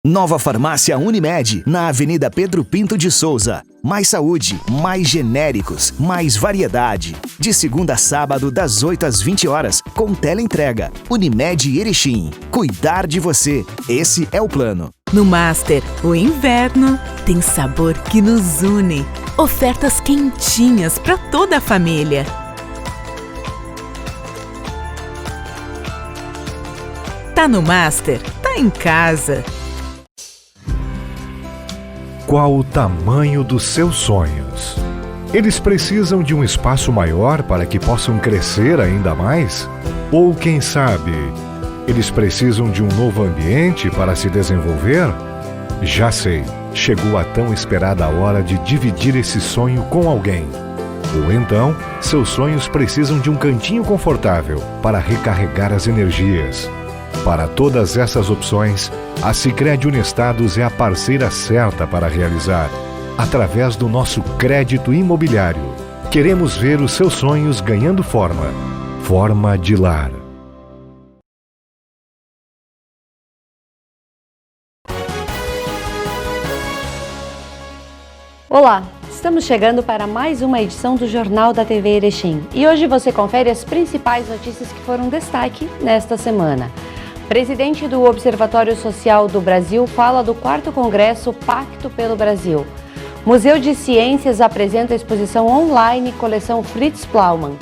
Nova Farmácia Unimed, na Avenida Pedro Pinto de Souza. Mais saúde, mais genéricos, mais variedade. De segunda a sábado, das 8 às 20 horas, com teleentrega. Unimed Erechim. Cuidar de você. Esse é o plano. No Master, o inverno tem sabor que nos une. Ofertas quentinhas para toda a família. Tá no Master? Tá em casa. Qual o tamanho dos seus sonhos? Eles precisam de um espaço maior para que possam crescer ainda mais? Ou, quem sabe, eles precisam de um novo ambiente para se desenvolver? Já sei, chegou a tão esperada hora de dividir esse sonho com alguém. Ou então, seus sonhos precisam de um cantinho confortável para recarregar as energias. Para todas essas opções, a Sicredi Unestados é a parceira certa para realizar. Através do nosso crédito imobiliário, queremos ver os seus sonhos ganhando forma. Forma de lar. Olá, estamos chegando para mais uma edição do Jornal da TV Erechim. E hoje você confere as principais notícias que foram destaque nesta semana. Presidente do Observatório Social do Brasil fala do 4º Congresso Pacto pelo Brasil. Museu de Ciências apresenta a exposição online coleção Fritz Plaumann.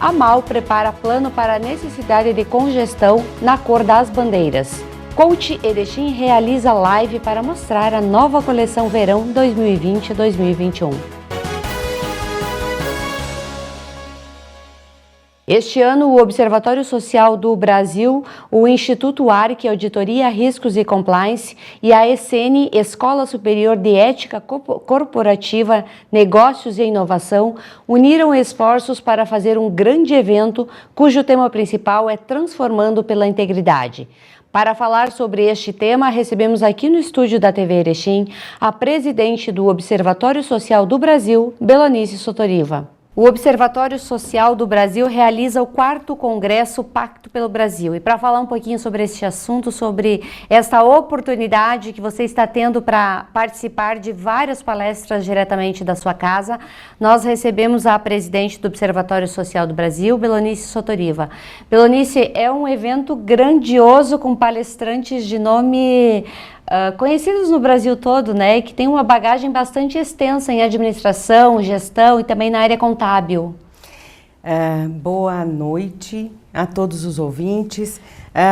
A MAU prepara plano para a necessidade de congestão na cor das bandeiras. Coach Erechim realiza live para mostrar a nova coleção Verão 2020-2021. Este ano, o Observatório Social do Brasil, o Instituto ARC, Auditoria, Riscos e Compliance, e a ESENI, Escola Superior de Ética Corporativa, Negócios e Inovação, uniram esforços para fazer um grande evento cujo tema principal é Transformando pela Integridade. Para falar sobre este tema, recebemos aqui no estúdio da TV Erechim a presidente do Observatório Social do Brasil, Belanice Sotoriva. O Observatório Social do Brasil realiza o 4º Congresso Pacto pelo Brasil. E para falar um pouquinho sobre este assunto, sobre esta oportunidade que você está tendo para participar de várias palestras diretamente da sua casa, nós recebemos a presidente do Observatório Social do Brasil, Belanice Sotoriva. Belanice, é um evento grandioso com palestrantes de nome conhecidos no Brasil todo, né, que tem uma bagagem bastante extensa em administração, gestão e também na área contábil. Boa noite a todos os ouvintes.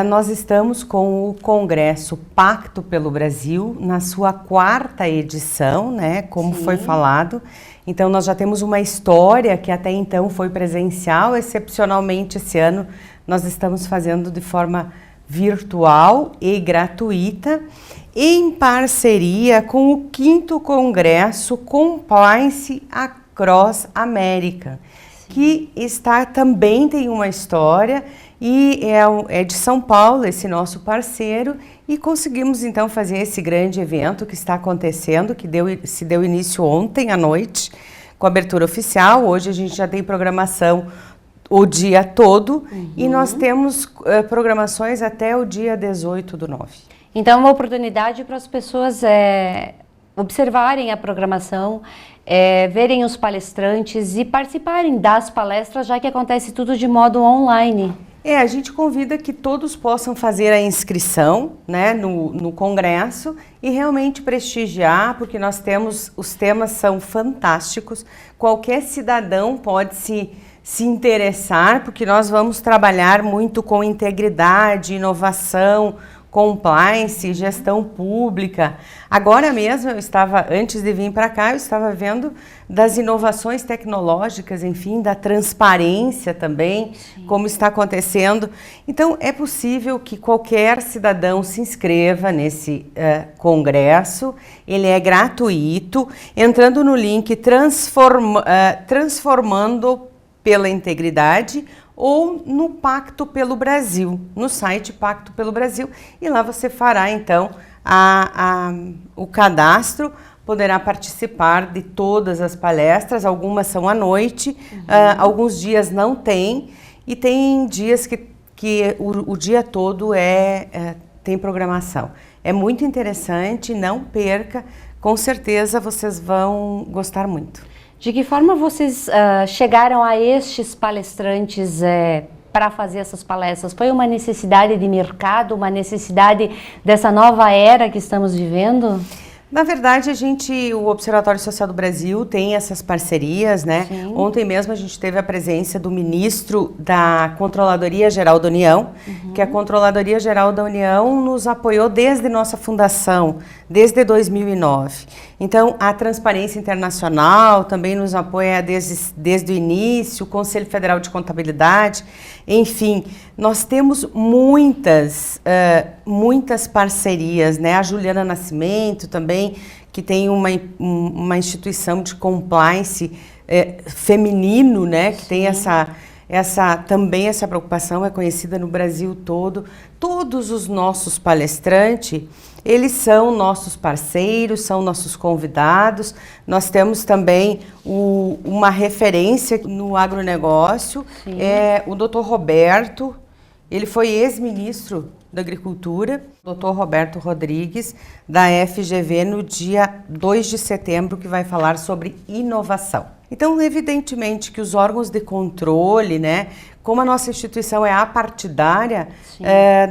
Nós estamos com o Congresso Pacto pelo Brasil na sua 4ª edição, né, como Sim. Foi falado. Então nós já temos uma história que até então foi presencial, excepcionalmente esse ano nós estamos fazendo de forma virtual e gratuita, em parceria com o 5º Congresso Compliance Across America, que também tem uma história e é de São Paulo, esse nosso parceiro, e conseguimos então fazer esse grande evento que está acontecendo, que se deu início ontem à noite, com abertura oficial. Hoje a gente já tem programação o dia todo, e nós temos programações até o dia 18/9. Então é uma oportunidade para as pessoas observarem a programação, verem os palestrantes e participarem das palestras, já que acontece tudo de modo online. A gente convida que todos possam fazer a inscrição, né, no congresso e realmente prestigiar, porque os temas são fantásticos, qualquer cidadão pode se interessar, porque nós vamos trabalhar muito com integridade, inovação, compliance, gestão pública. Agora mesmo antes de vir para cá, eu estava vendo das inovações tecnológicas, enfim, da transparência também, Sim. Como está acontecendo. Então, é possível que qualquer cidadão se inscreva nesse congresso, ele é gratuito, entrando no link Transformando pela Integridade, ou no Pacto pelo Brasil, no site Pacto pelo Brasil, e lá você fará então o cadastro, poderá participar de todas as palestras, algumas são à noite, alguns dias não tem, e tem dias que o dia todo tem programação. É muito interessante, não perca, com certeza vocês vão gostar muito. De que forma vocês chegaram a estes palestrantes para fazer essas palestras? Foi uma necessidade de mercado, uma necessidade dessa nova era que estamos vivendo? Na verdade, o Observatório Social do Brasil tem essas parcerias, né? Sim. Ontem mesmo a gente teve a presença do ministro da Controladoria Geral da União, que a Controladoria Geral da União nos apoiou desde nossa fundação, desde 2009. Então, a Transparência Internacional também nos apoia desde o início, o Conselho Federal de Contabilidade, enfim, nós temos muitas parcerias, né? A Juliana Nascimento também, que tem uma instituição de compliance feminino, né? Que tem também essa preocupação, é conhecida no Brasil todo. Todos os nossos palestrantes, eles são nossos parceiros, são nossos convidados. Nós temos também uma referência no agronegócio, o Dr. Roberto, ele foi ex-ministro da Agricultura, Dr. Roberto Rodrigues, da FGV, no dia 2 de setembro, que vai falar sobre inovação. Então, evidentemente que os órgãos de controle, né, como a nossa instituição é apartidária,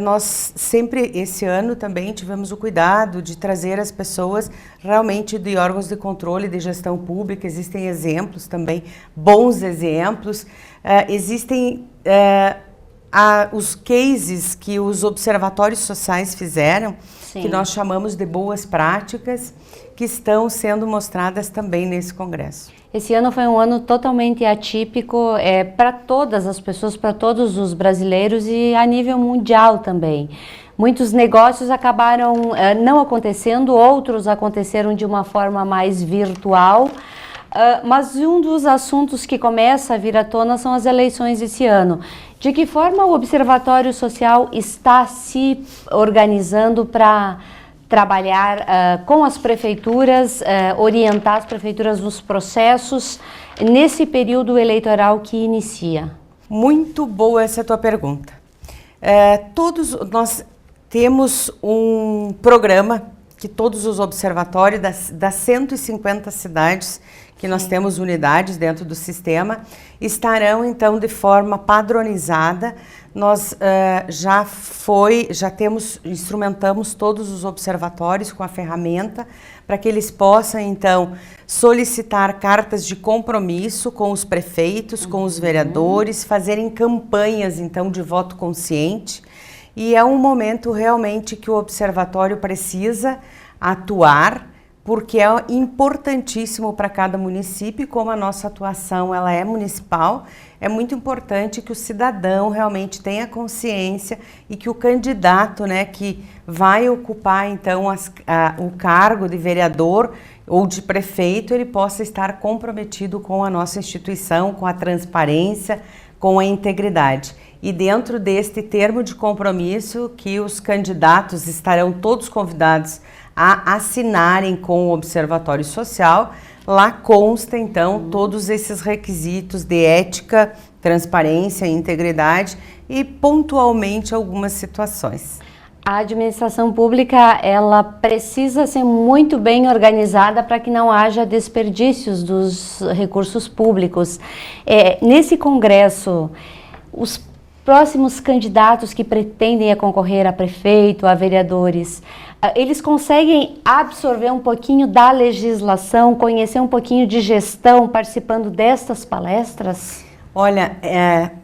nós sempre, esse ano também, tivemos o cuidado de trazer as pessoas realmente de órgãos de controle de gestão pública. Existem exemplos também, bons exemplos, existem os cases que os observatórios sociais fizeram, que nós chamamos de boas práticas, que estão sendo mostradas também nesse congresso. Esse ano foi um ano totalmente atípico para todas as pessoas, para todos os brasileiros e a nível mundial também. Muitos negócios acabaram não acontecendo, outros aconteceram de uma forma mais virtual. Mas um dos assuntos que começa a vir à tona são as eleições esse ano. De que forma o Observatório Social está se organizando para trabalhar com as prefeituras, orientar as prefeituras nos processos nesse período eleitoral que inicia? Muito boa essa tua pergunta. Nós temos um programa que todos os observatórios das 150 cidades que nós temos unidades dentro do sistema, estarão então de forma padronizada. Nós instrumentamos todos os observatórios com a ferramenta para que eles possam então solicitar cartas de compromisso com os prefeitos, com os vereadores, fazerem campanhas então de voto consciente. E é um momento realmente que o observatório precisa atuar, porque é importantíssimo para cada município, como a nossa atuação ela é municipal, é muito importante que o cidadão realmente tenha consciência e que o candidato, né, que vai ocupar então o cargo de vereador ou de prefeito, ele possa estar comprometido com a nossa instituição, com a transparência, com a integridade. E dentro deste termo de compromisso que os candidatos estarão todos convidados a assinarem com o Observatório Social, lá consta então todos esses requisitos de ética, transparência, integridade e pontualmente algumas situações. A administração pública, ela precisa ser muito bem organizada para que não haja desperdícios dos recursos públicos. Nesse congresso, os próximos candidatos que pretendem concorrer a prefeito, a vereadores, eles conseguem absorver um pouquinho da legislação, conhecer um pouquinho de gestão participando destas palestras? Olha,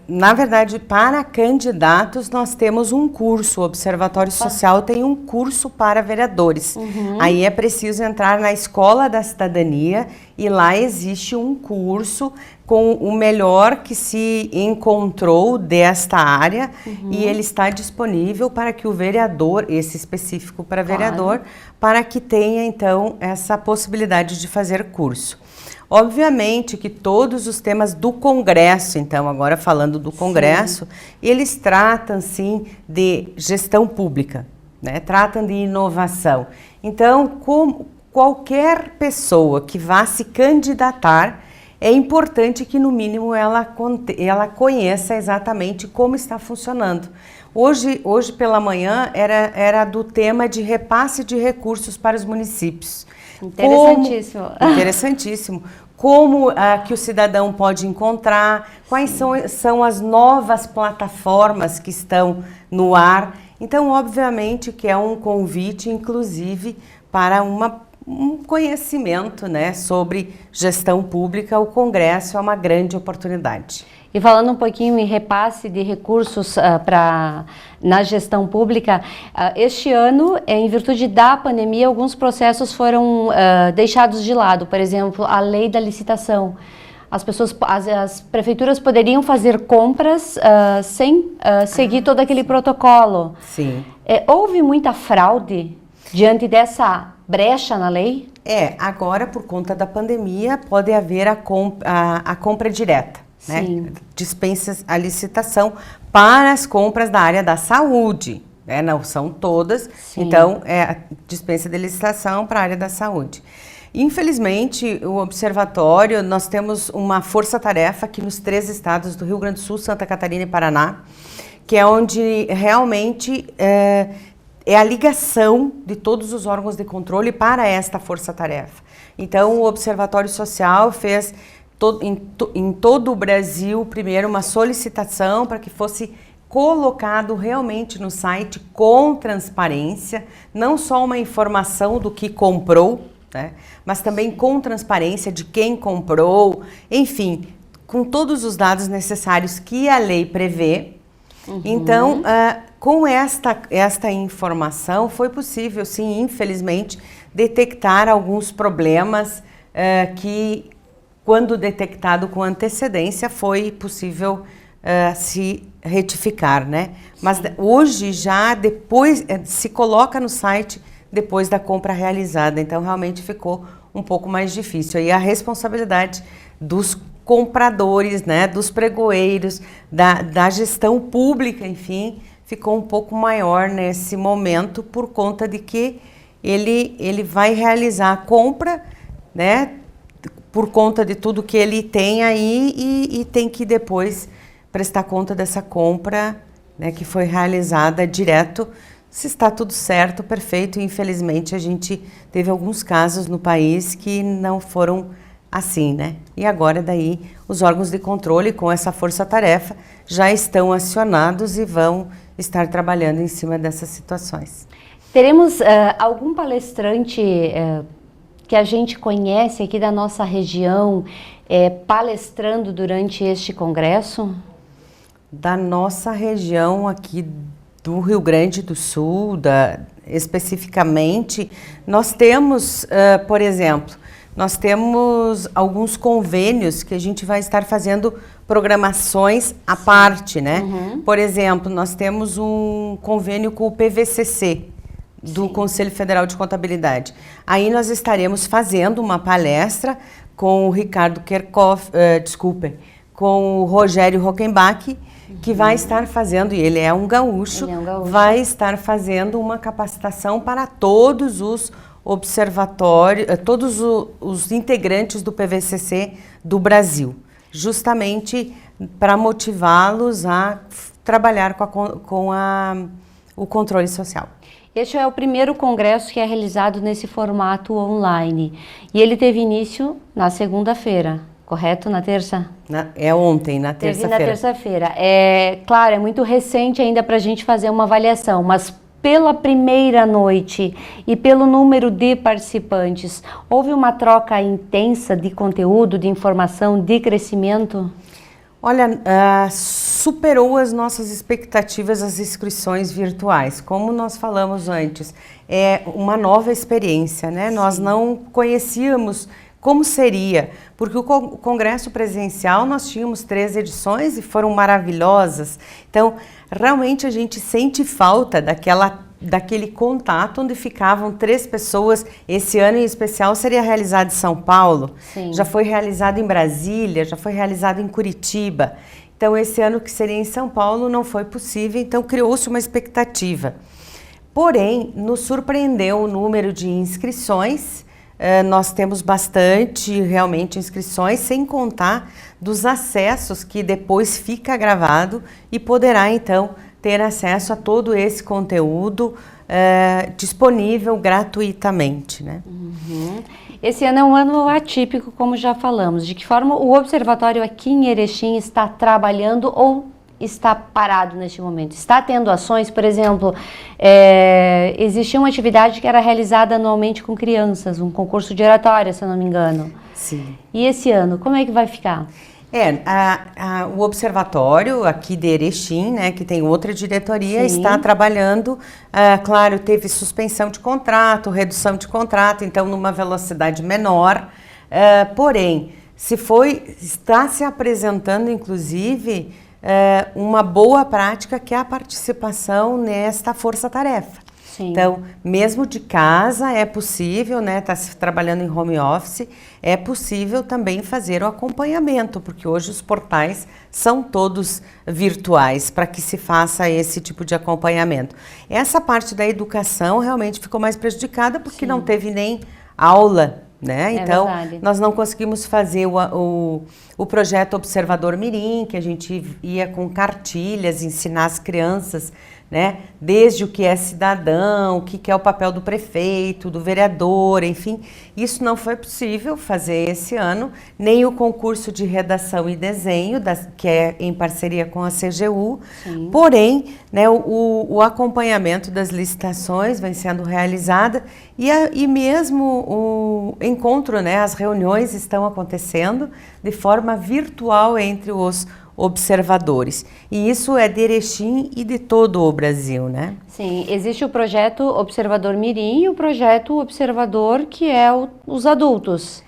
na verdade, para candidatos nós temos um curso, o Observatório Social tem um curso para vereadores. Aí é preciso entrar na Escola da Cidadania e lá existe um curso com o melhor que se encontrou desta área e ele está disponível para que o vereador, esse específico para vereador, para que tenha então essa possibilidade de fazer curso. Obviamente que todos os temas do Congresso, então agora falando do Congresso, eles tratam sim de gestão pública, né? Tratam de inovação. Então, como qualquer pessoa que vá se candidatar, é importante que no mínimo ela conheça exatamente como está funcionando. Hoje pela manhã era do tema de repasse de recursos para os municípios. Interessantíssimo. Interessantíssimo. Como que o cidadão pode encontrar, quais são as novas plataformas que estão no ar. Então, obviamente que é um convite, inclusive, para um conhecimento, né, sobre gestão pública. O Congresso é uma grande oportunidade. E falando um pouquinho em repasse de recursos na gestão pública, este ano, em virtude da pandemia, alguns processos foram deixados de lado. Por exemplo, a lei da licitação. As prefeituras poderiam fazer compras sem seguir todo aquele protocolo. Sim. Houve muita fraude diante dessa brecha na lei? Agora, por conta da pandemia, pode haver a compra direta. Né? Dispensa a licitação para as compras da área da saúde, né? Não são todas. Sim. Então dispensa de licitação para a área da saúde. Infelizmente, o observatório, nós temos uma força-tarefa aqui nos 3 estados do Rio Grande do Sul, Santa Catarina e Paraná, que é onde realmente é a ligação de todos os órgãos de controle para esta força-tarefa. Então, o Observatório Social fez em todo o Brasil, primeiro, uma solicitação para que fosse colocado realmente no site com transparência, não só uma informação do que comprou, né, mas também com transparência de quem comprou, enfim, com todos os dados necessários que a lei prevê. Então, com esta informação, foi possível, sim, infelizmente, detectar alguns problemas que, quando detectado com antecedência, foi possível se retificar, né? Mas hoje já depois se coloca no site depois da compra realizada, então realmente ficou um pouco mais difícil. E a responsabilidade dos compradores, né, dos pregoeiros, da gestão pública, enfim, ficou um pouco maior nesse momento por conta de que ele vai realizar a compra, né, por conta de tudo que ele tem aí e tem que depois prestar conta dessa compra, né, que foi realizada direto. Se está tudo certo, perfeito. Infelizmente, a gente teve alguns casos no país que não foram assim, né? E agora daí os órgãos de controle com essa força-tarefa já estão acionados e vão estar trabalhando em cima dessas situações. Teremos algum palestrante que a gente conhece aqui da nossa região palestrando durante este congresso? Da nossa região aqui do Rio Grande do Sul, especificamente, nós temos, por exemplo, nós temos alguns convênios que a gente vai estar fazendo programações à parte, né? Por exemplo, nós temos um convênio com o PVCC, do Conselho Federal de Contabilidade. Aí nós estaremos fazendo uma palestra com o Ricardo Kerkhoff, com o Rogério Rockenbach, que vai estar fazendo, e ele é um gaúcho, vai estar fazendo uma capacitação para todos os observatórios, todos os integrantes do PVCC do Brasil, justamente para motivá-los a trabalhar com o controle social. Este é o primeiro congresso que é realizado nesse formato online. E ele teve início na segunda-feira, correto? Na terça? É ontem, na terça-feira. Teve na terça-feira. Claro, é muito recente ainda para a gente fazer uma avaliação, mas pela primeira noite e pelo número de participantes, houve uma troca intensa de conteúdo, de informação, de crescimento? Olha, superou as nossas expectativas as inscrições virtuais. Como nós falamos antes, é uma nova experiência, né? Sim. Nós não conhecíamos como seria, porque o congresso presencial nós tínhamos 3 edições e foram maravilhosas. Então, realmente a gente sente falta daquele contato onde ficavam 3 pessoas. Esse ano em especial seria realizado em São Paulo. Sim. Já foi realizado em Brasília, já foi realizado em Curitiba. Então, esse ano que seria em São Paulo não foi possível, então criou-se uma expectativa. Porém, nos surpreendeu o número de inscrições. Nós temos bastante, realmente, inscrições, sem contar dos acessos que depois fica gravado e poderá, então, ter acesso a todo esse conteúdo disponível gratuitamente, né? Esse ano é um ano atípico, como já falamos. De que forma o observatório aqui em Erechim está trabalhando ou está parado neste momento? Está tendo ações, por exemplo, existia uma atividade que era realizada anualmente com crianças, um concurso de oratória, se eu não me engano. Sim. E esse ano, como é que vai ficar? O observatório aqui de Erechim, né, que tem outra diretoria, Sim. está trabalhando, claro, teve suspensão de contrato, redução de contrato, então numa velocidade menor, porém, está se apresentando, inclusive, uma boa prática que é a participação nesta força-tarefa. Sim. Então, mesmo de casa é possível, né, tá se trabalhando em home office, é possível também fazer o acompanhamento, porque hoje os portais são todos virtuais para que se faça esse tipo de acompanhamento. Essa parte da educação realmente ficou mais prejudicada porque não teve nem aula, né? Então, verdade. nós não conseguimos fazer o projeto Observador Mirim, que a gente ia com cartilhas, ensinar as crianças, né? Desde o que é cidadão, o que é o papel do prefeito, do vereador, enfim. Isso não foi possível fazer esse ano, nem o concurso de redação e desenho, que é em parceria com a CGU. Sim. Porém, né, o acompanhamento das licitações vem sendo realizado e mesmo o encontro, né, as reuniões estão acontecendo de forma virtual entre os observadores. E isso é de Erechim e de todo o Brasil, né? Sim, existe o projeto Observador Mirim e o projeto Observador, que é os adultos.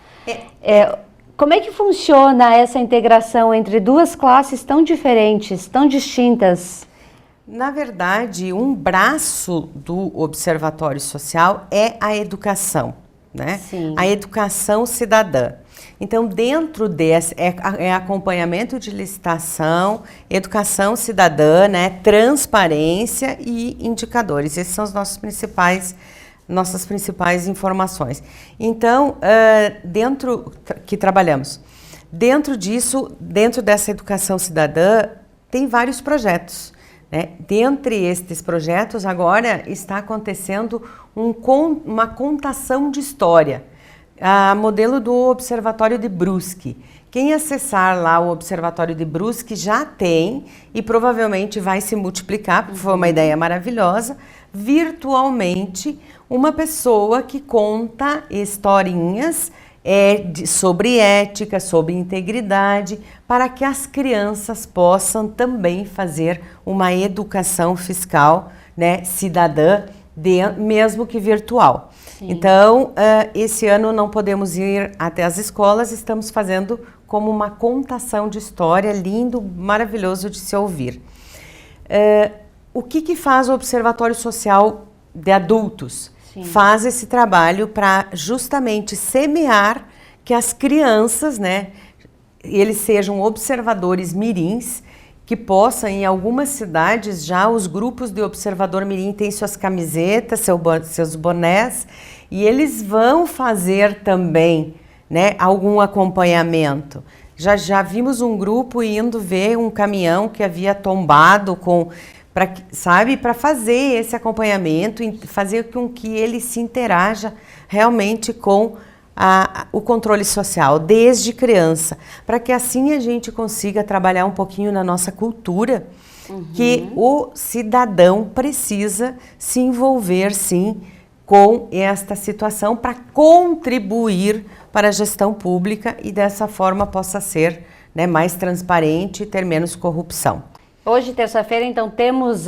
Como é que funciona essa integração entre duas classes tão diferentes, tão distintas? Na verdade, um braço do Observatório Social é a educação, né? Sim. A educação cidadã. Então, dentro desse, acompanhamento de licitação, educação cidadã, né, transparência e indicadores. Esses são os nossas principais informações. Então, que trabalhamos. Dentro dessa educação cidadã, tem vários projetos, né? Dentre estes projetos, agora está acontecendo uma contação de história. A modelo do Observatório de Brusque. Quem acessar lá o Observatório de Brusque já tem e provavelmente vai se multiplicar, porque foi uma ideia maravilhosa, virtualmente uma pessoa que conta historinhas sobre ética, sobre integridade, para que as crianças possam também fazer uma educação fiscal, né, cidadã, mesmo que virtual. Sim. Então, esse ano não podemos ir até as escolas, estamos fazendo como uma contação de história, lindo, maravilhoso de se ouvir. O que faz o Observatório Social de Adultos? Sim. Faz esse trabalho para justamente semear que as crianças, né, eles sejam observadores mirins, que possam, em algumas cidades, já os grupos de observador mirim têm suas camisetas, seus bonés, e eles vão fazer também, né, algum acompanhamento. Já vimos um grupo indo ver um caminhão que havia tombado para fazer esse acompanhamento e fazer com que ele se interaja realmente com o controle social desde criança, para que assim a gente consiga trabalhar um pouquinho na nossa cultura, que o cidadão precisa se envolver sim com esta situação para contribuir para a gestão pública e dessa forma possa ser, né, mais transparente e ter menos corrupção. Hoje, terça-feira, então, temos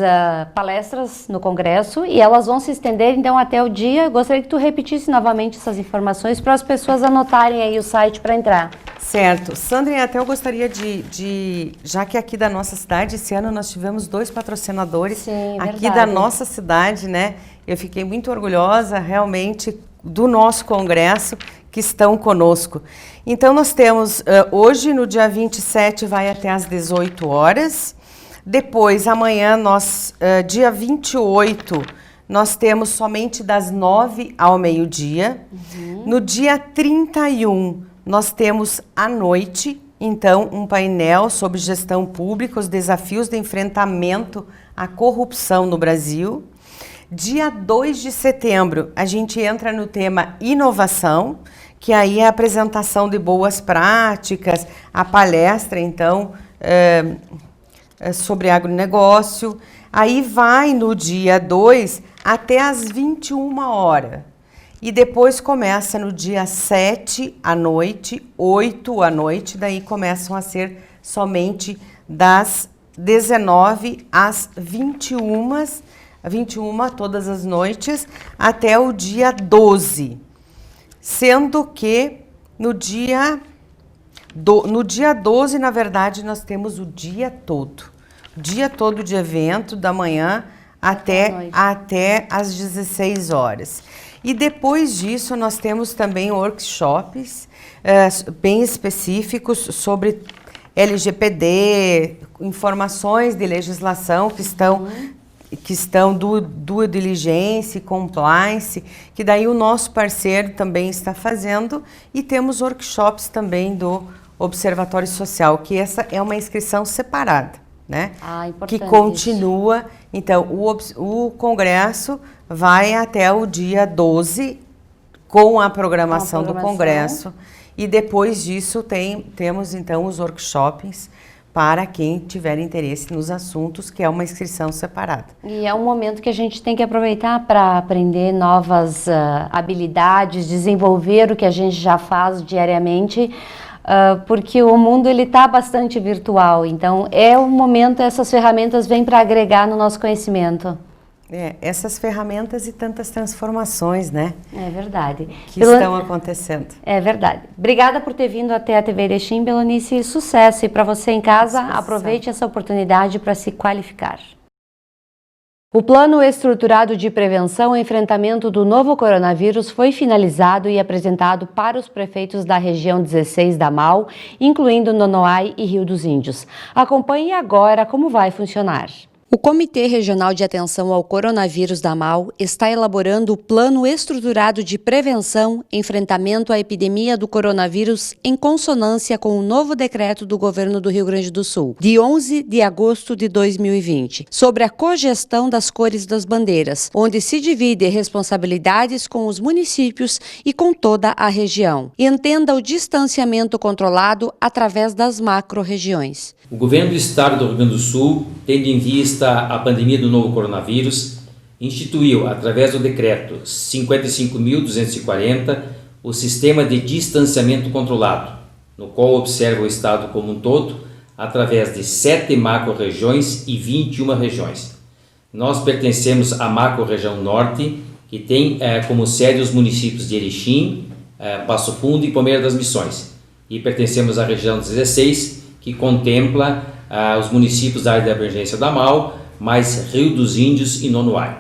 palestras no Congresso e elas vão se estender, então, até o dia. Gostaria que tu repetisse novamente essas informações para as pessoas anotarem aí o site para entrar. Certo. Sandra, até eu gostaria já que aqui da nossa cidade, esse ano nós tivemos 2 patrocinadores. Sim, aqui verdade. da nossa cidade, né? Eu fiquei muito orgulhosa, realmente, do nosso Congresso, que estão conosco. Então, nós temos, hoje, no dia 27, vai até às 18 horas. Depois, amanhã, dia 28, nós temos somente das 9 ao meio-dia. No dia 31, nós temos à noite, então, um painel sobre gestão pública, os desafios de enfrentamento a corrupção no Brasil. Dia 2 de setembro, a gente entra no tema inovação, que aí é a apresentação de boas práticas, a palestra, então, sobre agronegócio. Aí vai no dia 2 até às 21 horas. E depois começa no dia 7 à noite, 8 à noite, daí começam a ser somente das 19 às 21 todas as noites, até o dia 12. Sendo que no dia 12, na verdade, nós temos o dia todo de evento, da manhã até às 16 horas. E depois disso, nós temos também workshops bem específicos sobre LGPD, informações de legislação que estão do due diligence, compliance, que daí o nosso parceiro também está fazendo, e temos workshops também do Observatório Social, que essa é uma inscrição separada, né? Que continua. Então, o congresso vai até o dia 12 com a programação do congresso, e depois disso temos então os workshops para quem tiver interesse nos assuntos, que é uma inscrição separada. E é um momento que a gente tem que aproveitar para aprender novas habilidades, desenvolver o que a gente já faz diariamente, porque o mundo ele está bastante virtual, então é o momento, essas ferramentas vêm para agregar no nosso conhecimento. Essas ferramentas e tantas transformações, né? É verdade. Que estão acontecendo. É verdade. Obrigada por ter vindo até a TV Erechim, Belonice, sucesso. E para você em casa, aproveite essa oportunidade para se qualificar. O Plano Estruturado de Prevenção e Enfrentamento do Novo Coronavírus foi finalizado e apresentado para os prefeitos da região 16 da MAU, incluindo Nonoai e Rio dos Índios. Acompanhe agora como vai funcionar. O Comitê Regional de Atenção ao Coronavírus da MAU está elaborando o Plano Estruturado de Prevenção e Enfrentamento à Epidemia do Coronavírus em consonância com o novo decreto do Governo do Rio Grande do Sul, de 11 de agosto de 2020, sobre a cogestão das cores das bandeiras, onde se divide responsabilidades com os municípios e com toda a região. Entenda o distanciamento controlado através das macro-regiões. O Governo do Estado do Rio Grande do Sul, tendo em vista a pandemia do novo coronavírus, instituiu, através do decreto 55.240, o sistema de distanciamento controlado, no qual observa o Estado como um todo, através de 7 macro-regiões e 21 regiões. Nós pertencemos à macro-região Norte, que tem como sede os municípios de Erechim, Passo Fundo e Palmeira das Missões. E pertencemos à região 16, que contempla os municípios da área de abrangência da MAU, mais Rio dos Índios e Nonoai.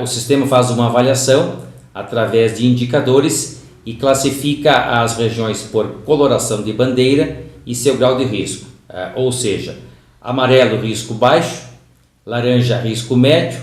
O sistema faz uma avaliação através de indicadores e classifica as regiões por coloração de bandeira e seu grau de risco, ou seja, amarelo risco baixo, laranja risco médio,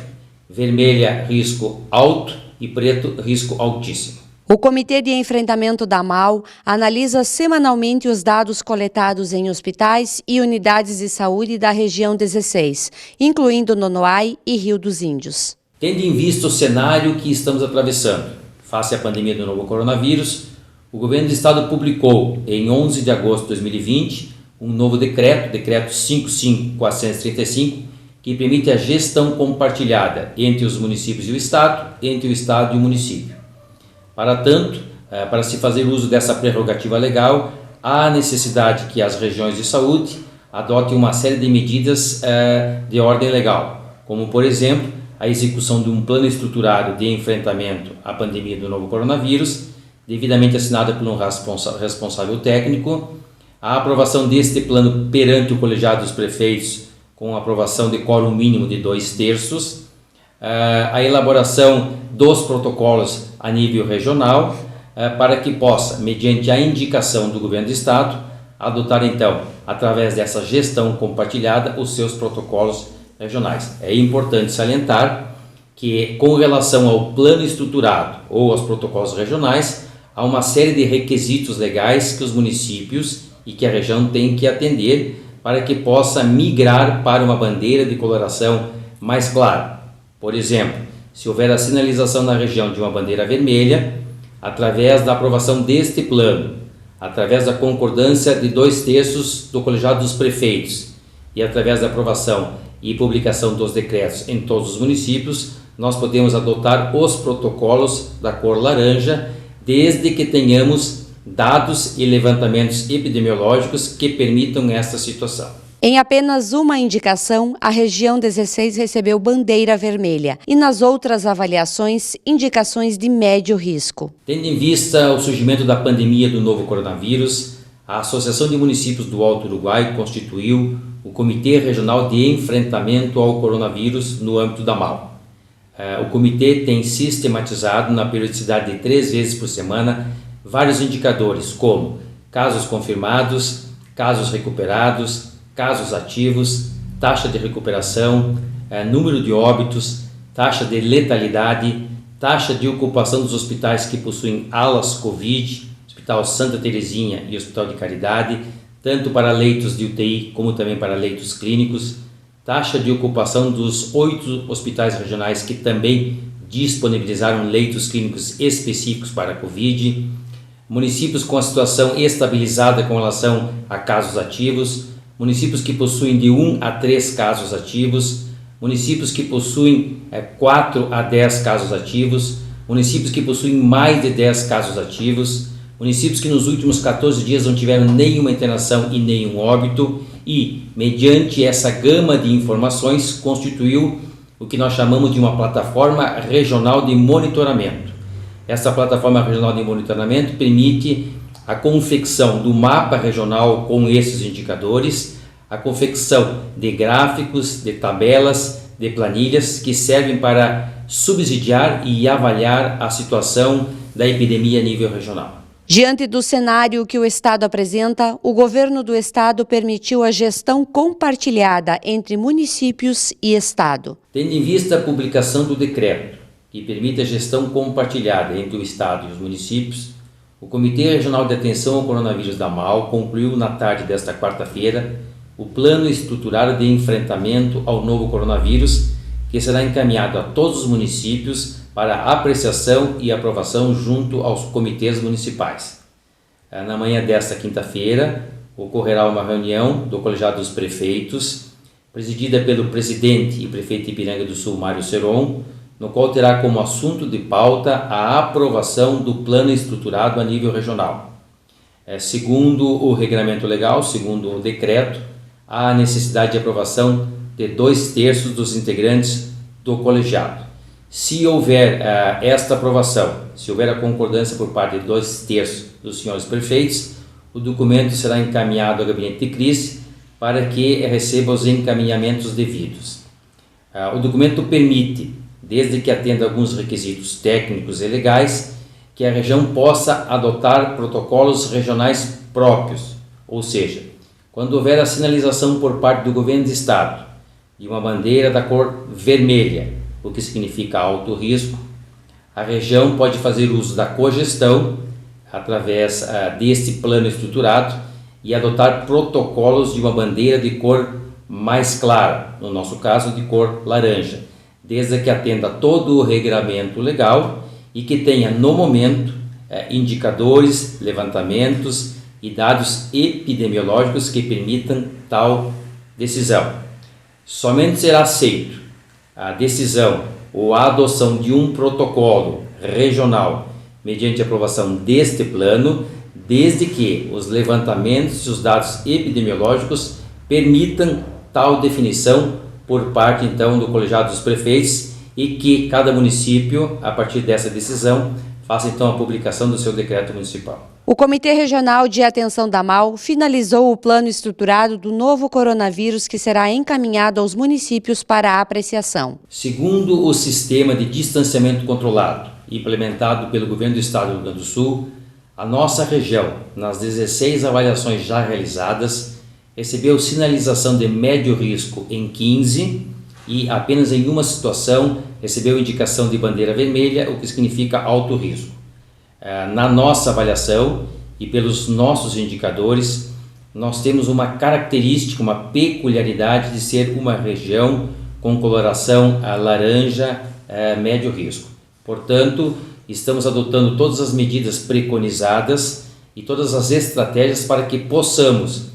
vermelha risco alto e preto risco altíssimo. O Comitê de Enfrentamento da MAU analisa semanalmente os dados coletados em hospitais e unidades de saúde da região 16, incluindo Nonoai e Rio dos Índios. Tendo em vista o cenário que estamos atravessando, face à pandemia do novo coronavírus, o Governo do Estado publicou, em 11 de agosto de 2020, um novo decreto 55.435, que permite a gestão compartilhada entre os municípios e o Estado, entre o Estado e o município. Para tanto, para se fazer uso dessa prerrogativa legal, há necessidade que as regiões de saúde adotem uma série de medidas de ordem legal, como, por exemplo, a execução de um plano estruturado de enfrentamento à pandemia do novo coronavírus, devidamente assinado por um responsável técnico, a aprovação deste plano perante o colegiado dos prefeitos, com aprovação de quórum mínimo de 2/3, a elaboração dos protocolos a nível regional, para que possa, mediante a indicação do Governo do Estado, adotar então, através dessa gestão compartilhada, os seus protocolos regionais. É importante salientar que, com relação ao plano estruturado ou aos protocolos regionais, há uma série de requisitos legais que os municípios e que a região tem que atender para que possa migrar para uma bandeira de coloração mais clara. Por exemplo, se houver a sinalização na região de uma bandeira vermelha, através da aprovação deste plano, através da concordância de 2/3 do colegiado dos prefeitos e através da aprovação e publicação dos decretos em todos os municípios, nós podemos adotar os protocolos da cor laranja, desde que tenhamos dados e levantamentos epidemiológicos que permitam esta situação. Em apenas uma indicação, a região 16 recebeu bandeira vermelha e nas outras avaliações, indicações de médio risco. Tendo em vista o surgimento da pandemia do novo coronavírus, a Associação de Municípios do Alto Uruguai constituiu o Comitê Regional de Enfrentamento ao Coronavírus no âmbito da MAU. O comitê tem sistematizado na periodicidade de 3 vezes por semana vários indicadores como casos confirmados, casos recuperados, casos ativos, taxa de recuperação, número de óbitos, taxa de letalidade, taxa de ocupação dos hospitais que possuem alas Covid, Hospital Santa Terezinha e Hospital de Caridade, tanto para leitos de UTI como também para leitos clínicos, taxa de ocupação dos 8 hospitais regionais que também disponibilizaram leitos clínicos específicos para Covid, municípios com a situação estabilizada com relação a casos ativos, municípios que possuem de 1 a 3 casos ativos, municípios que possuem 4 a 10 casos ativos, municípios que possuem mais de 10 casos ativos, municípios que nos últimos 14 dias não tiveram nenhuma internação e nenhum óbito e, mediante essa gama de informações, constituiu o que nós chamamos de uma plataforma regional de monitoramento. Essa plataforma regional de monitoramento permite a confecção do mapa regional com esses indicadores, a confecção de gráficos, de tabelas, de planilhas que servem para subsidiar e avaliar a situação da epidemia a nível regional. Diante do cenário que o Estado apresenta, o governo do Estado permitiu a gestão compartilhada entre municípios e Estado. Tendo em vista a publicação do decreto, que permite a gestão compartilhada entre o Estado e os municípios, o Comitê Regional de Atenção ao Coronavírus da MAU concluiu na tarde desta quarta-feira o plano estruturado de enfrentamento ao novo coronavírus, que será encaminhado a todos os municípios para apreciação e aprovação junto aos comitês municipais. Na manhã desta quinta-feira, ocorrerá uma reunião do Colegiado dos Prefeitos, presidida pelo presidente e prefeito de Ipiranga do Sul, Mário Seron, no qual terá como assunto de pauta a aprovação do plano estruturado a nível regional. Segundo o regulamento legal, segundo o decreto, há necessidade de aprovação de 2/3 dos integrantes do colegiado. Se houver esta aprovação, se houver a concordância por parte de 2/3 dos senhores prefeitos, o documento será encaminhado ao gabinete de crise para que receba os encaminhamentos devidos. O documento permite, desde que atenda alguns requisitos técnicos e legais, que a região possa adotar protocolos regionais próprios, ou seja, quando houver a sinalização por parte do governo do estado de uma bandeira da cor vermelha, o que significa alto risco, a região pode fazer uso da cogestão através deste plano estruturado e adotar protocolos de uma bandeira de cor mais clara, no nosso caso de cor laranja, desde que atenda todo o regulamento legal e que tenha no momento indicadores, levantamentos e dados epidemiológicos que permitam tal decisão. Somente será aceito a decisão ou a adoção de um protocolo regional mediante aprovação deste plano, desde que os levantamentos e os dados epidemiológicos permitam tal definição por parte então do colegiado dos prefeitos e que cada município, a partir dessa decisão, faça então a publicação do seu decreto municipal. O Comitê Regional de Atenção da MAU finalizou o plano estruturado do novo coronavírus que será encaminhado aos municípios para apreciação. Segundo o sistema de distanciamento controlado implementado pelo governo do estado do Rio Grande do Sul, a nossa região, nas 16 avaliações já realizadas, recebeu sinalização de médio risco em 15 e apenas em uma situação recebeu indicação de bandeira vermelha, o que significa alto risco. Na nossa avaliação e pelos nossos indicadores, nós temos uma característica, uma peculiaridade de ser uma região com coloração laranja médio risco. Portanto, estamos adotando todas as medidas preconizadas e todas as estratégias para que possamos,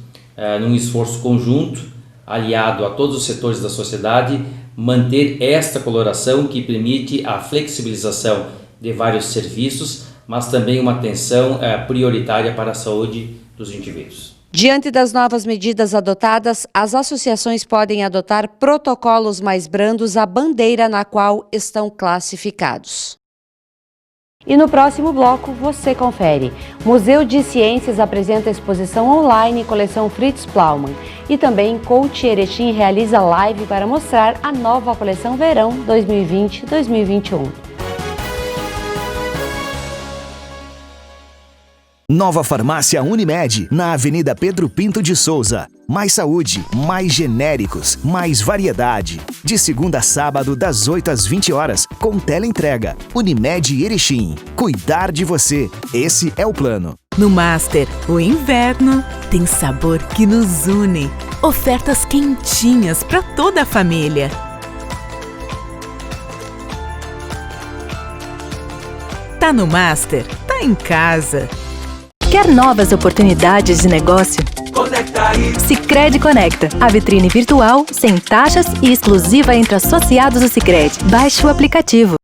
num esforço conjunto, aliado a todos os setores da sociedade, manter esta coloração que permite a flexibilização de vários serviços, mas também uma atenção prioritária para a saúde dos indivíduos. Diante das novas medidas adotadas, as associações podem adotar protocolos mais brandos à bandeira na qual estão classificados. E no próximo bloco você confere. Museu de Ciências apresenta exposição online coleção Fritz Plaumann. E também Coach Erechim realiza live para mostrar a nova coleção Verão 2020-2021. Nova Farmácia Unimed, na Avenida Pedro Pinto de Souza. Mais saúde, mais genéricos, mais variedade. De segunda a sábado, das 8 às 20 horas, com teleentrega. Unimed Erechim. Cuidar de você. Esse é o plano. No Master, o inverno tem sabor que nos une. Ofertas quentinhas para toda a família. Tá no Master? Tá em casa. Quer novas oportunidades de negócio? Conecta aí. Sicredi Conecta, a vitrine virtual, sem taxas e exclusiva entre associados do Sicredi. Baixe o aplicativo.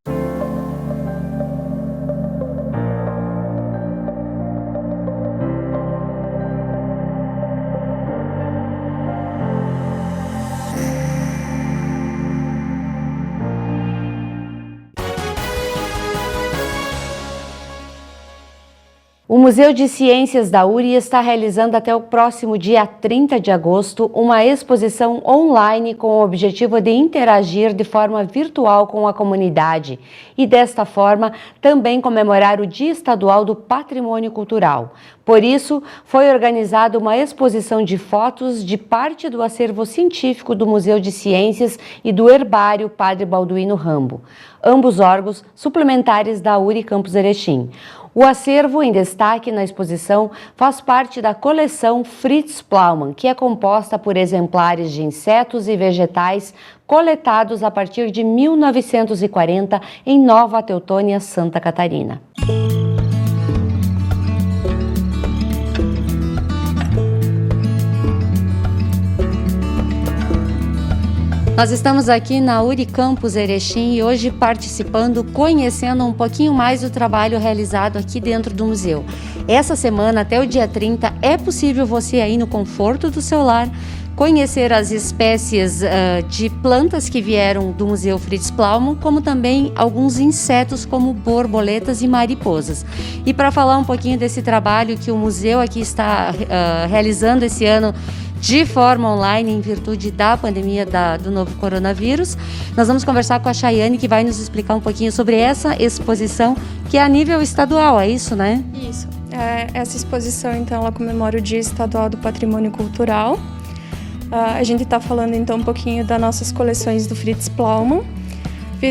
O Museu de Ciências da URI está realizando até o próximo dia 30 de agosto uma exposição online com o objetivo de interagir de forma virtual com a comunidade e, desta forma, também comemorar o Dia Estadual do Patrimônio Cultural. Por isso, foi organizada uma exposição de fotos de parte do acervo científico do Museu de Ciências e do Herbário Padre Balduino Rambo, ambos órgãos suplementares da URI Campus Erechim. O acervo em destaque na exposição faz parte da coleção Fritz Plaumann, que é composta por exemplares de insetos e vegetais coletados a partir de 1940 em Nova Teutônia, Santa Catarina. Nós estamos aqui na URI Campus Erechim e hoje participando, conhecendo um pouquinho mais do trabalho realizado aqui dentro do museu. Essa semana, até o dia 30, é possível você aí no conforto do seu lar conhecer as espécies de plantas que vieram do Museu Fritz Plaumann, como também alguns insetos como borboletas e mariposas. E para falar um pouquinho desse trabalho que o museu aqui está realizando esse ano de forma online em virtude da pandemia do novo coronavírus, nós vamos conversar com a Chayane, que vai nos explicar um pouquinho sobre essa exposição que é a nível estadual, é isso, né? Isso. Essa exposição, então, ela comemora o Dia Estadual do Patrimônio Cultural. A gente está falando, então, um pouquinho das nossas coleções do Fritz Plaumann.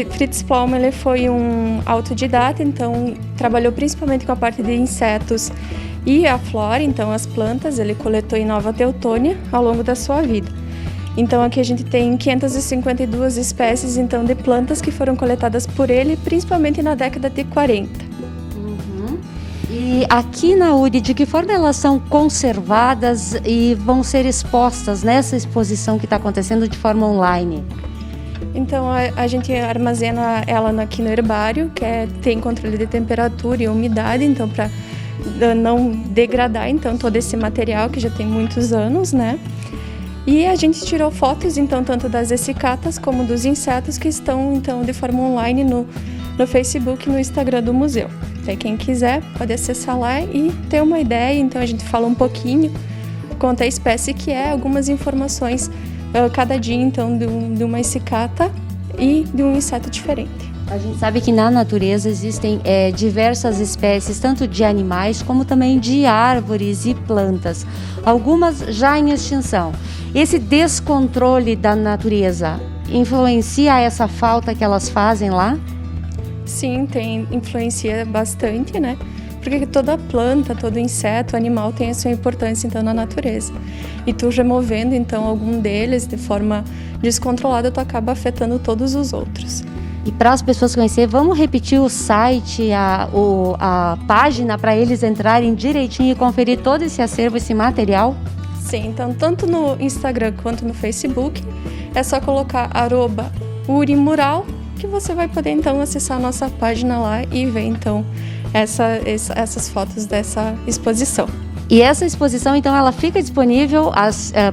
Fritz Plaumann, ele foi um autodidata, então trabalhou principalmente com a parte de insetos e a flora, então as plantas, ele coletou em Nova Teutônia ao longo da sua vida. Então aqui a gente tem 552 espécies então de plantas que foram coletadas por ele, principalmente na década de 40. E aqui na URI, de que forma elas são conservadas e vão ser expostas nessa exposição que está acontecendo de forma online? Então a gente armazena ela aqui no herbário, que tem controle de temperatura e umidade, então para não degradar então todo esse material que já tem muitos anos, né? E a gente tirou fotos então tanto das essicatas como dos insetos que estão então de forma online no Facebook e no Instagram do museu. Então, quem quiser pode acessar lá e ter uma ideia. Então a gente fala um pouquinho, conta a espécie que é, algumas informações cada dia então de uma essicata e de um inseto diferente. A gente sabe que na natureza existem diversas espécies, tanto de animais como também de árvores e plantas, algumas já em extinção. Esse descontrole da natureza influencia essa falta que elas fazem lá? Sim, influencia bastante, né? porque toda planta, todo inseto, animal tem a sua importância então na natureza. E tu removendo então algum deles de forma descontrolada, tu acaba afetando todos os outros. E para as pessoas conhecerem, vamos repetir o site, a página para eles entrarem direitinho e conferir todo esse acervo, esse material? Sim, então tanto no Instagram quanto no Facebook, é só colocar @urimural, que você vai poder então acessar a nossa página lá e ver então essas fotos dessa exposição. E essa exposição, então, ela fica disponível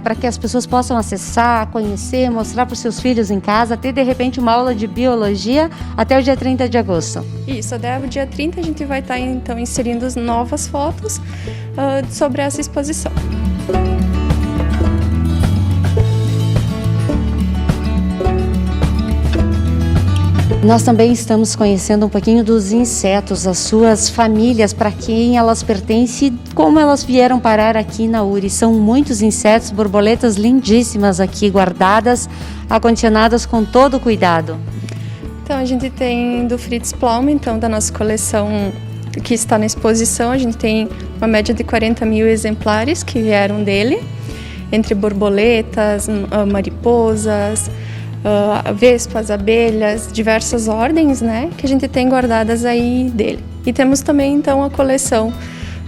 para que as pessoas possam acessar, conhecer, mostrar para os seus filhos em casa, ter de repente uma aula de biologia até o dia 30 de agosto. Isso, até o dia 30 a gente vai estar então inserindo novas fotos sobre essa exposição. Nós também estamos conhecendo um pouquinho dos insetos, as suas famílias, para quem elas pertencem e como elas vieram parar aqui na URI. São muitos insetos, borboletas lindíssimas aqui guardadas, acondicionadas com todo o cuidado. Então a gente tem do Fritz Plaum, então da nossa coleção que está na exposição, a gente tem uma média de 40 mil exemplares que vieram dele, entre borboletas, mariposas, vespas, abelhas, diversas ordens, né, que a gente tem guardadas aí dele. E temos também então a coleção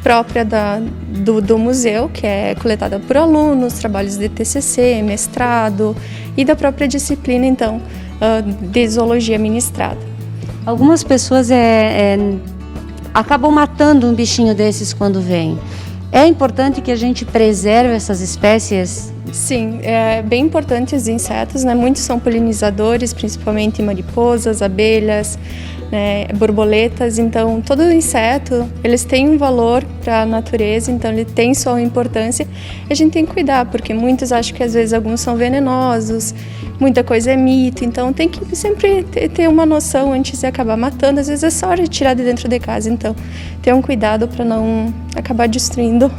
própria do museu, que é coletada por alunos, trabalhos de TCC, mestrado e da própria disciplina então de zoologia ministrada. Algumas pessoas acabam matando um bichinho desses quando vem. É importante que a gente preserve essas espécies? Sim, é bem importante os insetos, né? Muitos são polinizadores, principalmente mariposas, abelhas, né? Borboletas. Então, todo inseto, eles têm um valor para a natureza, então ele tem sua importância. E a gente tem que cuidar, porque muitos acham que às vezes alguns são venenosos, muita coisa é mito, então tem que sempre ter uma noção antes de acabar matando. Às vezes é só retirar de dentro de casa, então ter um cuidado para não acabar destruindo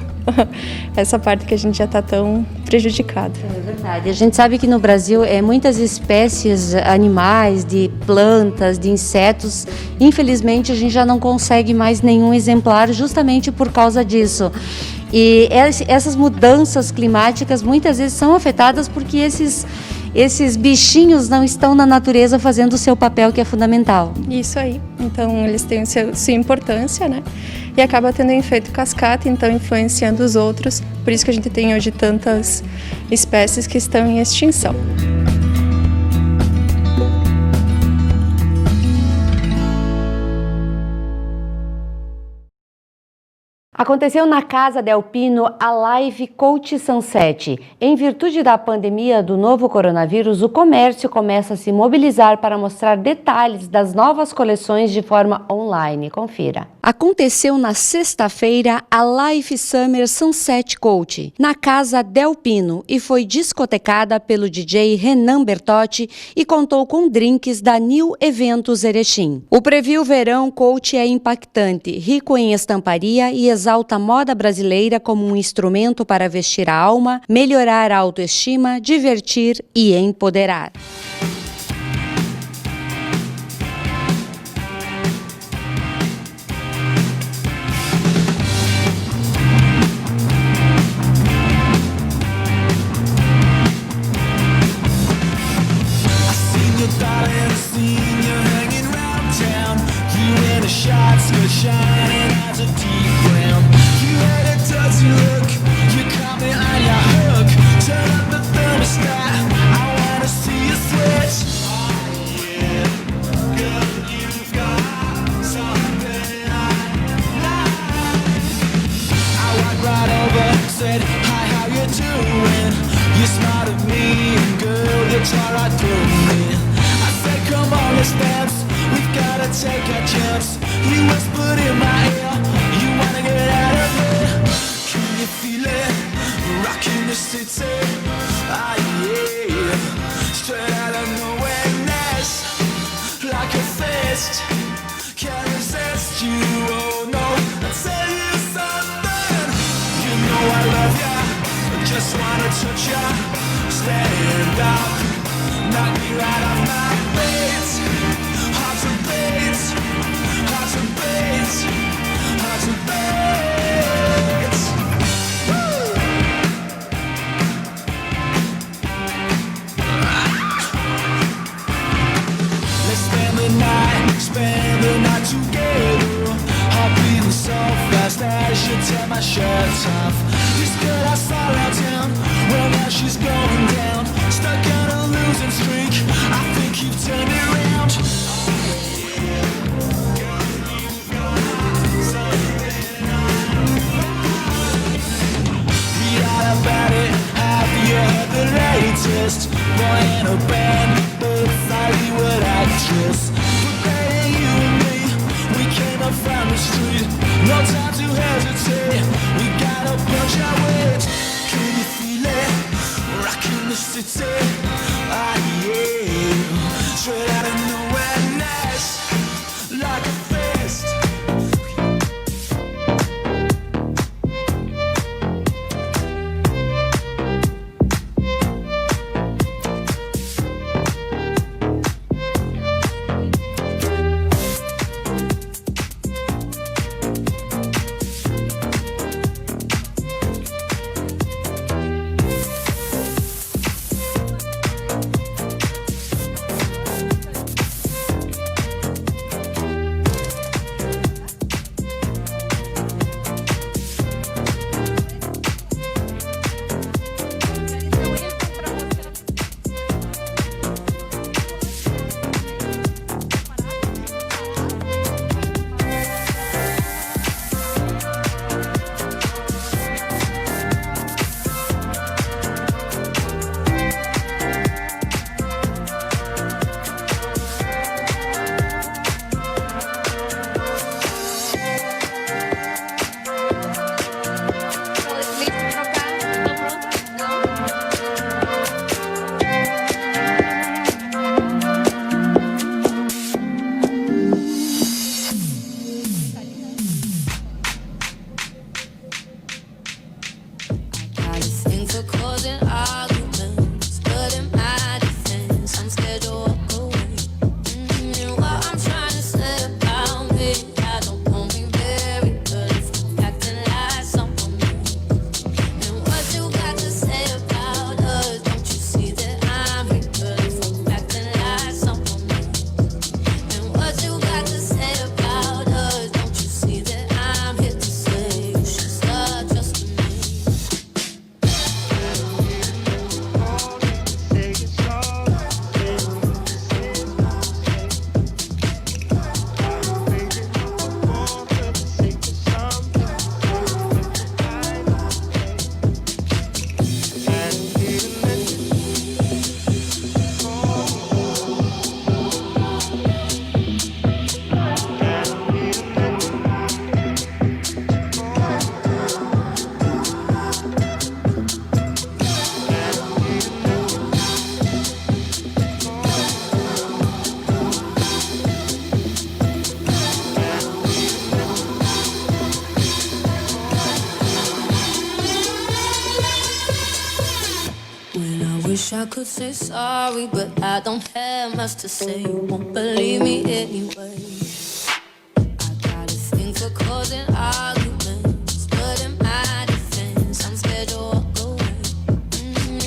essa parte que a gente já está tão prejudicado. É verdade. A gente sabe que no Brasil muitas espécies animais, de plantas, de insetos, infelizmente a gente já não consegue mais nenhum exemplar justamente por causa disso. E essas mudanças climáticas muitas vezes são afetadas porque esses bichinhos não estão na natureza fazendo o seu papel, que é fundamental. Isso aí. Então, eles têm sua importância, né? E acaba tendo um efeito cascata, então influenciando os outros. Por isso que a gente tem hoje tantas espécies que estão em extinção. Aconteceu na Casa Del Pino a Live Coach Sunset. Em virtude da pandemia do novo coronavírus, o comércio começa a se mobilizar para mostrar detalhes das novas coleções de forma online. Confira. Aconteceu na sexta-feira a Live Summer Sunset Coach, na Casa Del Pino, e foi discotecada pelo DJ Renan Bertotti e contou com drinks da New Eventos Erechim. O preview verão Coach é impactante, rico em estamparia e exalta a moda brasileira como um instrumento para vestir a alma, melhorar a autoestima, divertir e empoderar. Hard to beat, shirt off. This girl I saw around town, well now she's going down. Stuck on a losing streak, I think you've turned it around. Read all about it, have you heard the latest? Boy in a band, but Hollywood actress. But better you and me, we came up from the street. No time to hesitate, we got a bunch of weight. Can you feel it? Rockin' the city, ah yeah. Straight out of nowhere, nice, like a fist. I could say sorry, but I don't have much to say. You won't believe me anyway. I got a thing for causing arguments, but in my defense, I'm scared to walk away.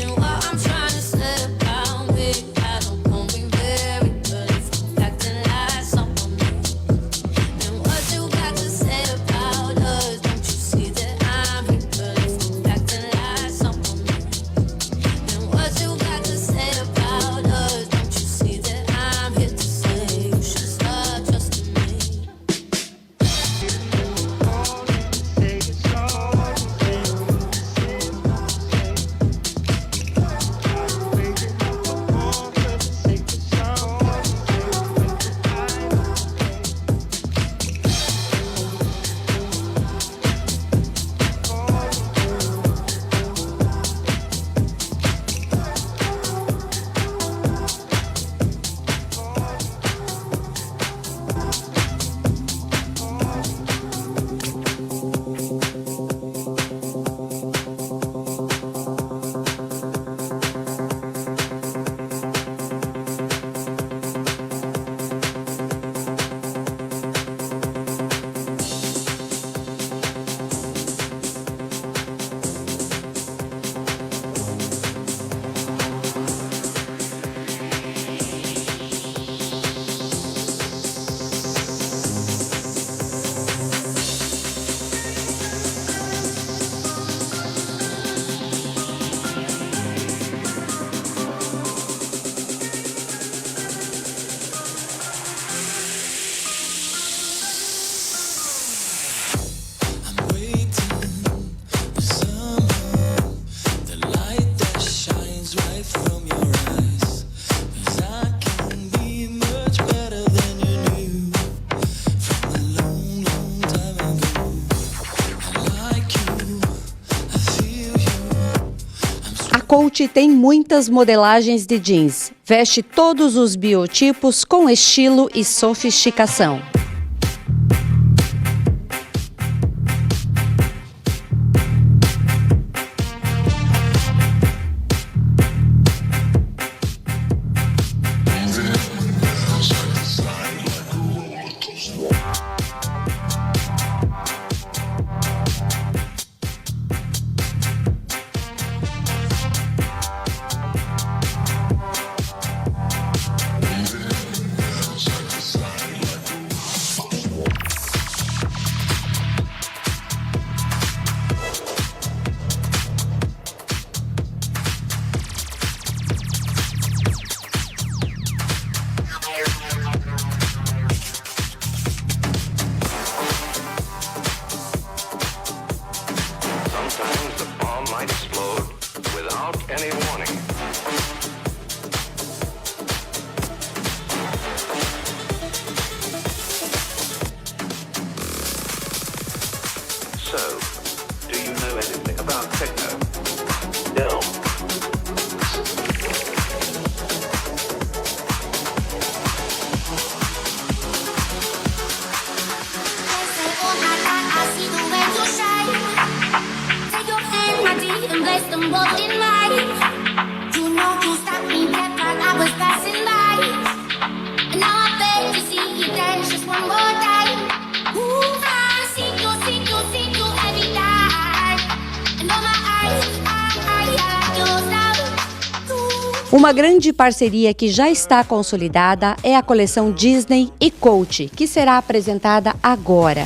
And what I'm trying to say about me, I don't want me very, but if I'm acting like someone new. And what you got to say about us, don't you see that I'm here, but if I'm acting like someone new. And what you got to say about us, don't you see that I'm here to say you should start trusting me. Coach tem muitas modelagens de jeans. Veste todos os biotipos com estilo e sofisticação. Uma grande parceria que já está consolidada é a coleção Disney e Coach, que será apresentada agora.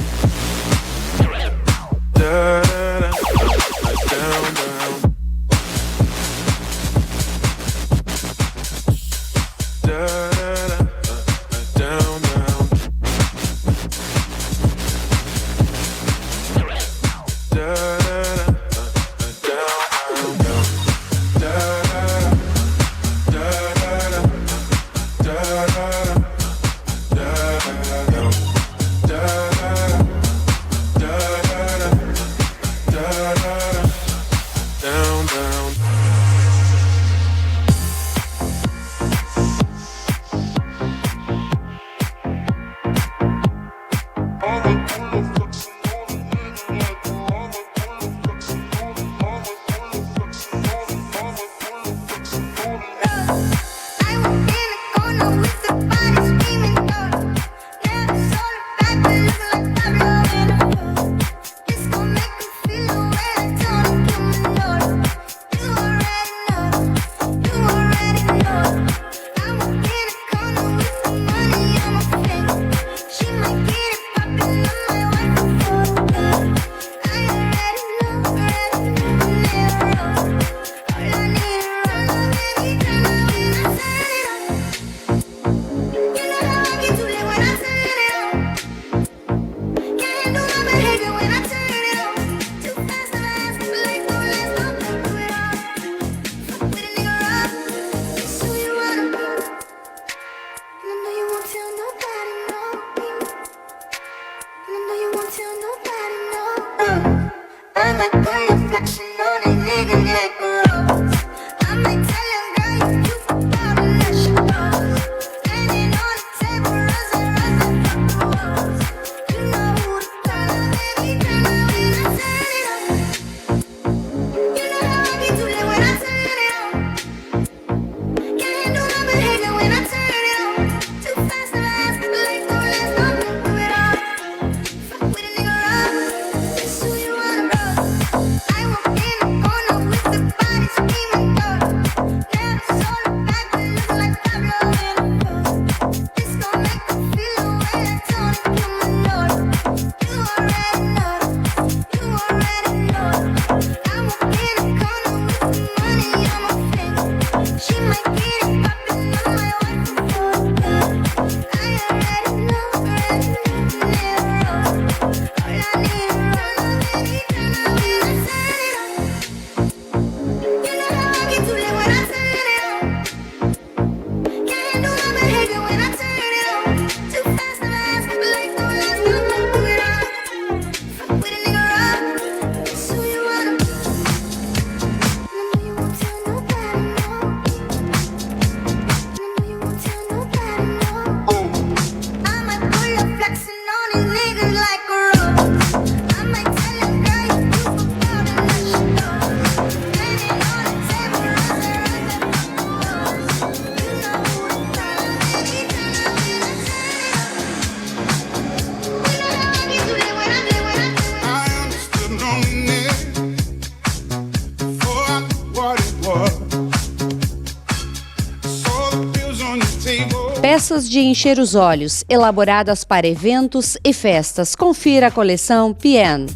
Peças de encher os olhos, elaboradas para eventos e festas. Confira a coleção PN.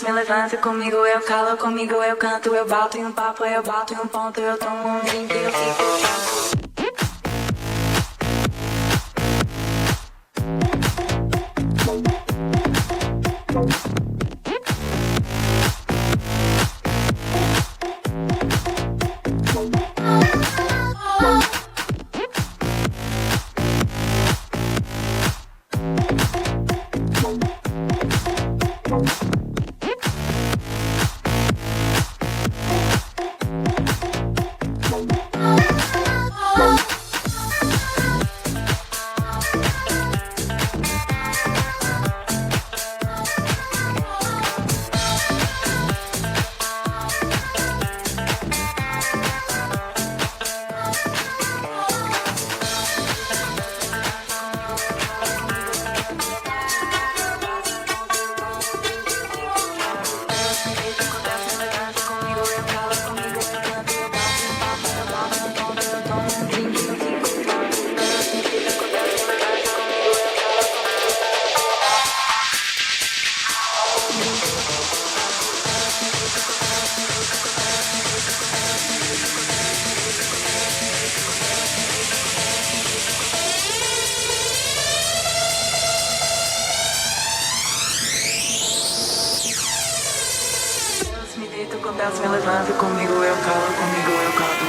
Me levanto, comigo eu calo, comigo eu canto, eu bato em um papo, eu bato em um ponto, eu tomo um drink, eu fico.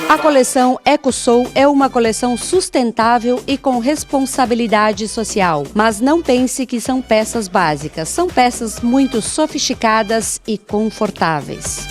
A coleção EcoSoul é uma coleção sustentável e com responsabilidade social. Mas não pense que são peças básicas. São peças muito sofisticadas e confortáveis.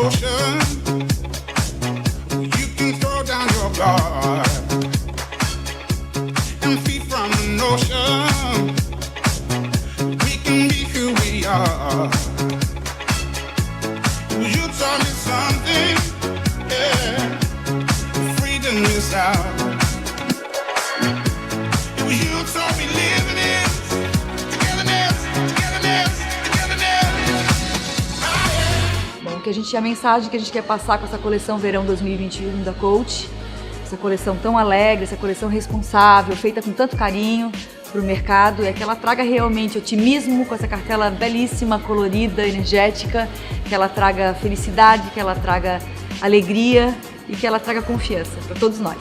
ocean, you can throw down your guard and feed from an ocean. We can be who we are. You taught me something, yeah. Freedom is out. It was you taught me living it. Que a gente, a mensagem que a gente quer passar com essa coleção Verão 2021 da Coach, essa coleção tão alegre, essa coleção responsável, feita com tanto carinho para o mercado, é que ela traga realmente otimismo com essa cartela belíssima, colorida, energética, que ela traga felicidade, que ela traga alegria e que ela traga confiança para todos nós.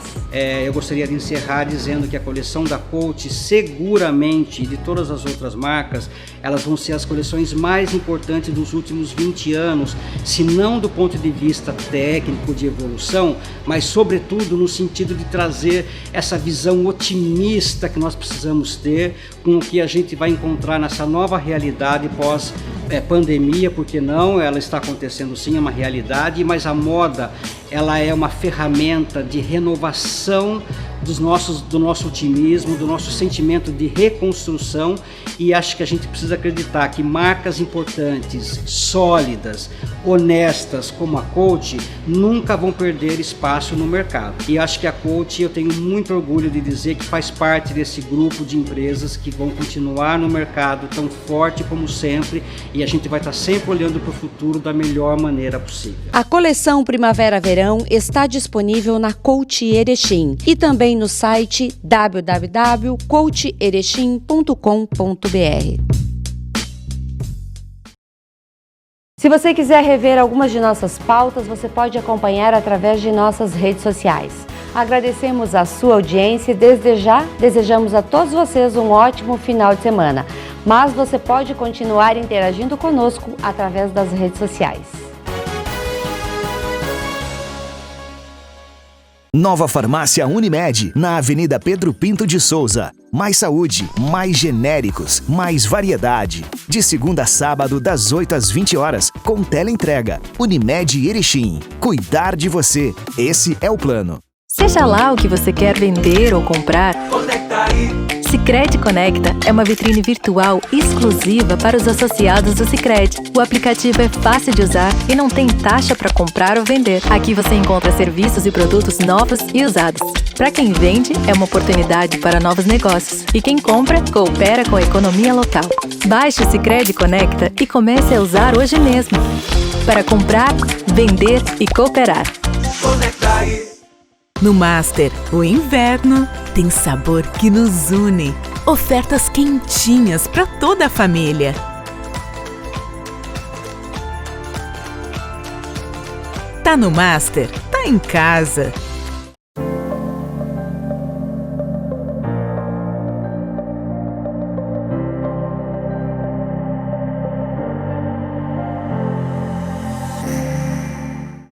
Eu gostaria de encerrar dizendo que a coleção da Coach, seguramente, de todas as outras marcas, elas vão ser as coleções mais importantes dos últimos 20 anos, se não do ponto de vista técnico de evolução, mas sobretudo no sentido de trazer essa visão otimista que nós precisamos ter com o que a gente vai encontrar nessa nova realidade pós-pandemia, porque não, ela está acontecendo sim, é uma realidade, mas a moda, ela é uma ferramenta de renovação do nosso otimismo, do nosso sentimento de reconstrução, e acho que a gente precisa acreditar que marcas importantes, sólidas, honestas como a Coach nunca vão perder espaço no mercado. E acho que a Coach, eu tenho muito orgulho de dizer que faz parte desse grupo de empresas que vão continuar no mercado tão forte como sempre, e a gente vai estar sempre olhando para o futuro da melhor maneira possível. A coleção Primavera-Verão está disponível na Coach Erechim e também no site www.coacherechim.com.br. Se você quiser rever algumas de nossas pautas, você pode acompanhar através de nossas redes sociais. Agradecemos a sua audiência e desde já desejamos a todos vocês um ótimo final de semana. Mas você pode continuar interagindo conosco através das redes sociais. Nova Farmácia Unimed, na Avenida Pedro Pinto de Souza. Mais saúde, mais genéricos, mais variedade. De segunda a sábado, das 8 às 20 horas, com teleentrega. Unimed Erechim. Cuidar de você. Esse é o plano. Seja lá o que você quer vender ou comprar, Conecta aí. Sicredi Conecta é uma vitrine virtual exclusiva para os associados do Sicredi. O aplicativo é fácil de usar e não tem taxa para comprar ou vender. Aqui você encontra serviços e produtos novos e usados. Para quem vende, é uma oportunidade para novos negócios. E quem compra, coopera com a economia local. Baixe o Sicredi Conecta e comece a usar hoje mesmo. Para comprar, vender e cooperar. Conecta aí. No Master, o inverno tem sabor que nos une. Ofertas quentinhas para toda a família. Tá no Master? Tá em casa.